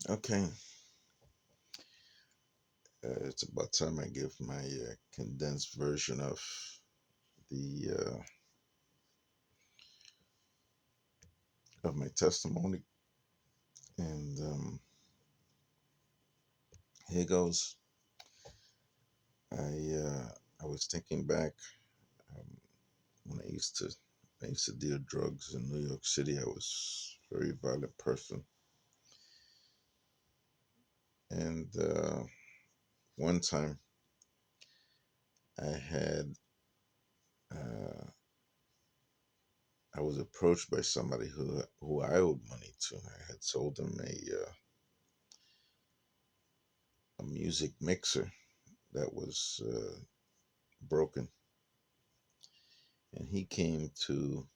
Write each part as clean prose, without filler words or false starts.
Okay, it's about time I give my condensed version the of my testimony, and here goes. I was thinking back um, when I used to deal drugs in New York City. I was a very violent person, and one time I had uh, I was approached by somebody who I owed money to. I had sold him a music mixer that was broken, and he came to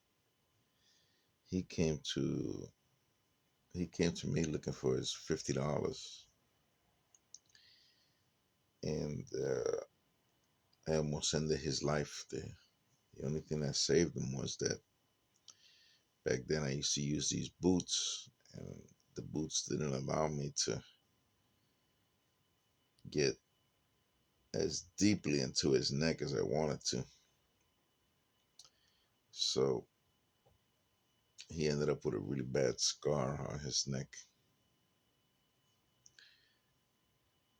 he came to me looking for his $50, and I almost ended his life there. The only thing that saved him was that back then I used to use these boots, and the boots didn't allow me to get as deeply into his neck as I wanted to. So he ended up with a really bad scar on his neck,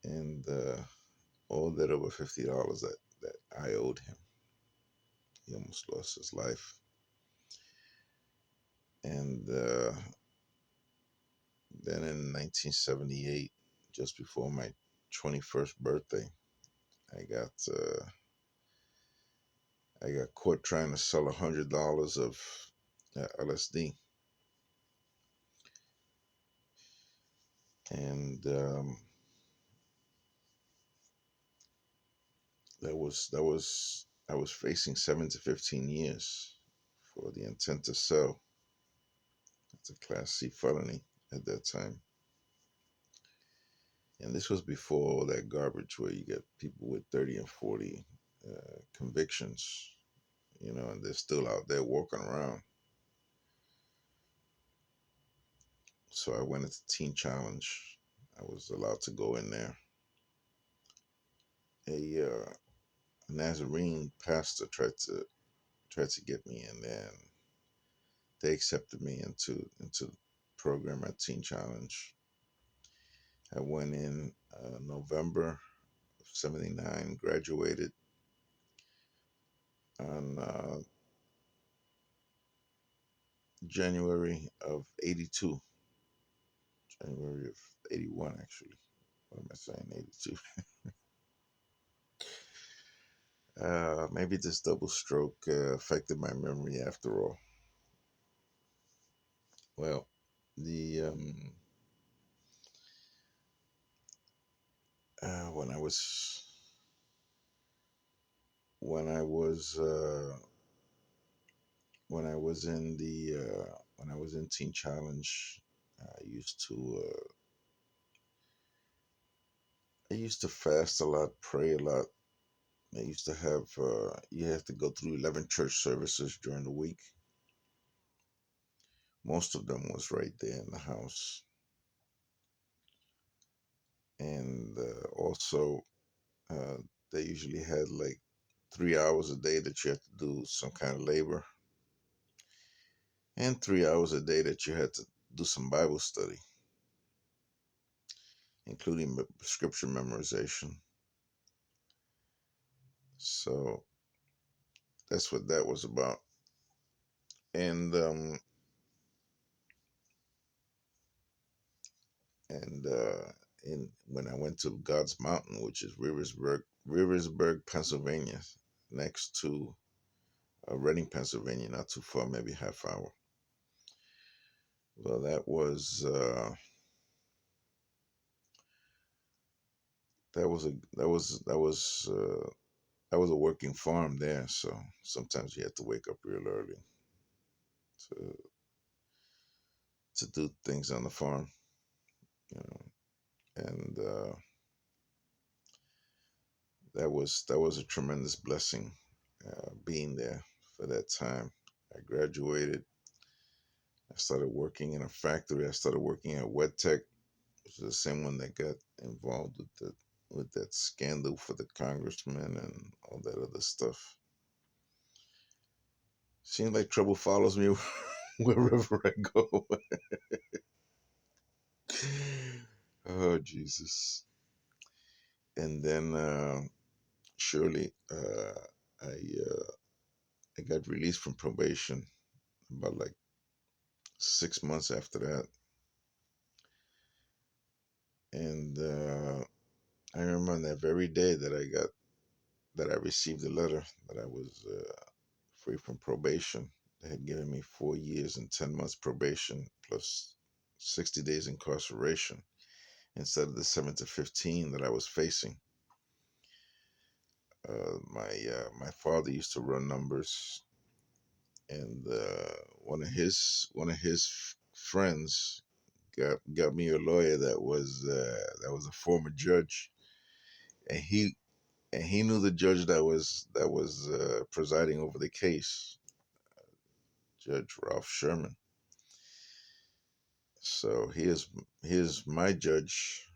and all that over $50 that I owed him. He almost lost his life. And then in 1978, just before my 21st birthday, I got uh, I got caught trying to sell $100 of LSD, and I was facing 7 to 15 years for the intent to sell. It's a Class C felony at that time, and this was before all that garbage where you get people with 30 and 40 convictions, and they're still out there walking around. So I went into Teen Challenge. I was allowed to go in there. A Nazarene pastor tried to get me in there, and they accepted me into the program at Teen Challenge. I went in November of '79, graduated on January of '82, January of '81 actually. What am I saying? '82. Maybe this double stroke affected my memory after all. Well, the uh, when I was when I was when I was in the when I was in Teen Challenge, I used to fast a lot, pray a lot. I used to have you have to go through 11 church services during the week. Most of them was right there in the house, and also uh, they usually had like 3 hours a day that you had to do some kind of labor, and 3 hours a day that you had to do some Bible study, including scripture memorization. So that's what that was about. And and in when I went to God's Mountain, which is Riversburg, Pennsylvania, next to Reading, Pennsylvania, not too far, maybe half hour. Well, that was a working farm there, so sometimes you had to wake up real early to do things on the farm, you know, and that was a tremendous blessing being there for that time. I graduated. I started working in a factory. I started working at Wet Tech, which is the same one that got involved with that scandal for the congressman and all that other stuff. Seems like trouble follows me wherever I go. Oh Jesus! And then surely I I got released from probation about like 6 months after that, and I remember on that very day that I received a letter that I was free from probation. They had given me 4 years and 10 months probation plus 60 days incarceration instead of the 7 to 15 that I was facing. My father used to run numbers, and one of his friends got me a lawyer that was a former judge, and he knew the judge that was presiding over the case, Judge Ralph Sherman. So here's my judge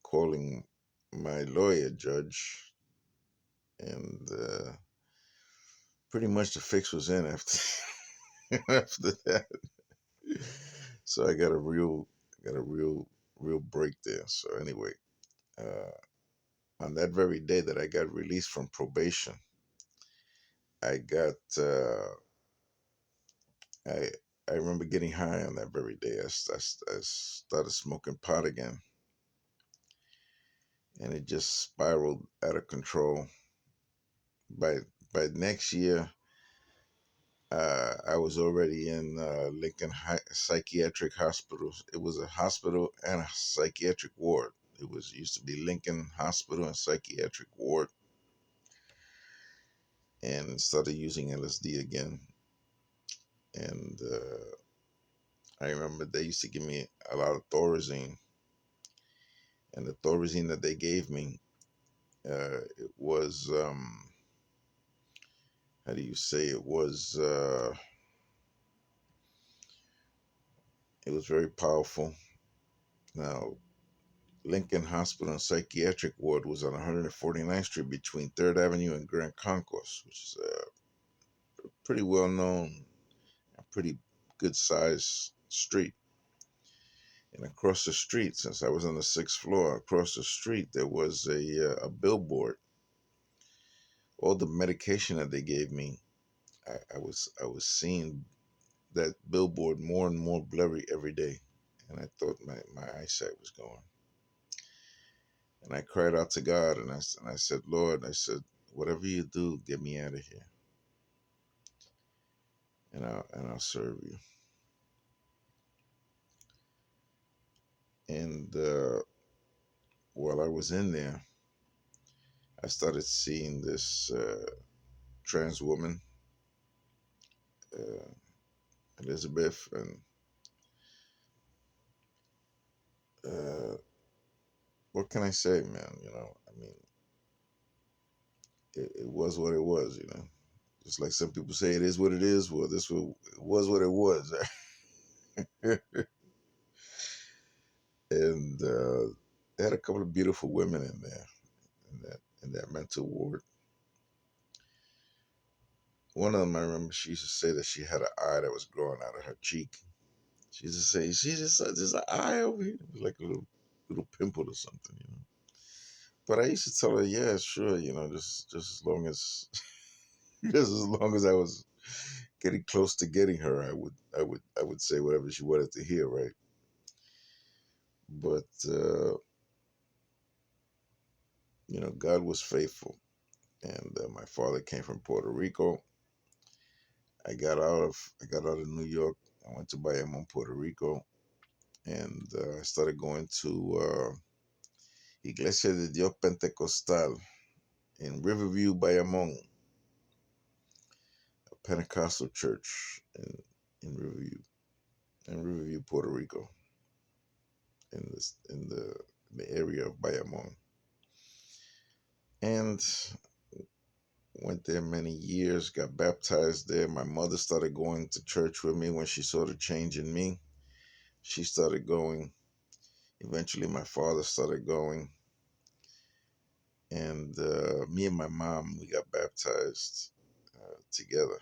calling my lawyer judge, and pretty much the fix was in after after that. So I got a real break there. So anyway, uh, on that very day that I got released from probation, I got I I remember getting high on that very day. I started smoking pot again, and it just spiraled out of control. By by next year, I was already in Lincoln Psychiatric Hospital. It was a hospital and a psychiatric ward. It was used to be Lincoln Hospital and Psychiatric Ward, and started using LSD again. And I remember they used to give me a lot of Thorazine, and the Thorazine that they gave me, it was how do you say it was very powerful. Now, Lincoln Hospital and Psychiatric Ward was on 149th Street between 3rd Avenue and Grand Concourse, which is a pretty well known and pretty good sized street. And across the street, since I was on the 6th floor, across the street there was a billboard. All the medication that they gave me, I was seeing that billboard more and more blurry every day, and I thought my eyesight was going. And I cried out to God, and I said, Lord, I said, whatever you do, get me out of here, and I'll serve you. And while I was in there, I started seeing this trans woman, uh, Elizabeth, and uh, what can I say, man? I mean, it was what it was. Just like some people say, it is what it is. Well, it was what it was, and they had a couple of beautiful women in there in that mental ward. One of them, I remember, she used to say that she had an eye that was growing out of her cheek. She used to say, "She just there's an eye over here," it was like a little pimple or something. But I used to tell her, "Yeah, sure, just as long as just as long as I was getting close to getting her, I would say whatever she wanted to hear, right?" But God was faithful, and my father came from Puerto Rico. I got out of New York. I went to Bayamon, Puerto Rico, and I started going to Iglesia de Dios Pentecostal in Riverview, Bayamon, a Pentecostal church in Riverview, Puerto Rico, in the area of Bayamon, and went there many years. Got baptized there. My mother started going to church with me when she saw the change in me. She started going, Eventually, my father started going, and me and my mom we got baptized together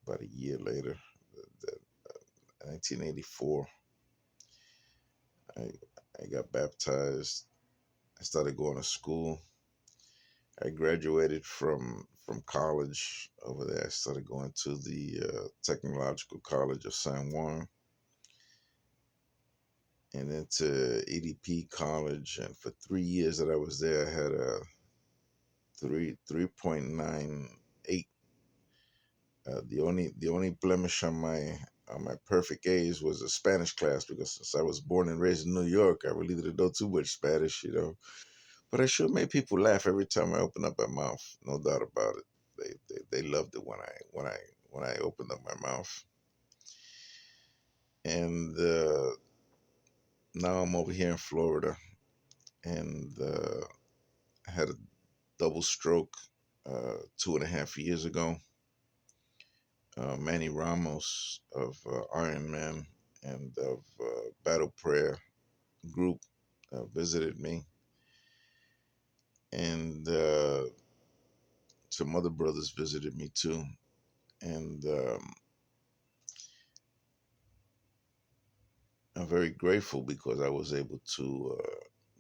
about a year later. The 1984, I I got baptized. I started going to school. I graduated from college over there. I started going to the Technological College of San Juan and then to EDP College. And for 3 years that I was there, I had a 3.98. The only blemish on my perfect A's was a Spanish class because since I was born and raised in New York, I really didn't know too much Spanish. But I sure made people laugh every time I opened up my mouth. No doubt about it. They loved it when I opened up my mouth. And now I'm over here in Florida, and I had a double stroke 2.5 years ago. Manny Ramos of Iron Man and of Battle Prayer Group visited me, and some other brothers visited me too. And I'm very grateful because I was able to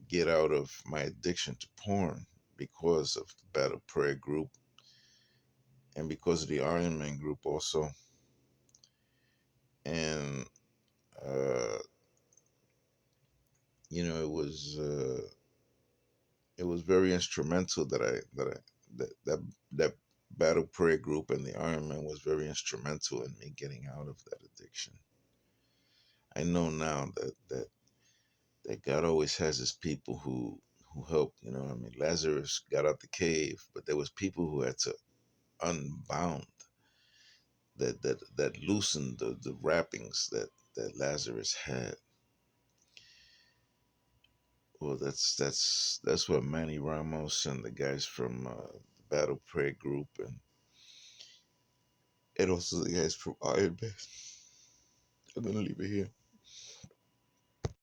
get out of my addiction to porn because of the Battle Prayer Group and because of the Iron Man Group also. And uh, it was very instrumental that Battle Prayer Group and the Iron Man was very instrumental in me getting out of that addiction. I know now that God always has his people who help. I mean, Lazarus got out the cave, but there was people who had to unbound that loosened the wrappings that Lazarus had. Well, that's what Manny Ramos and the guys from the Battle Prayer Group and also the guys from Iron Man. I'm gonna leave it here.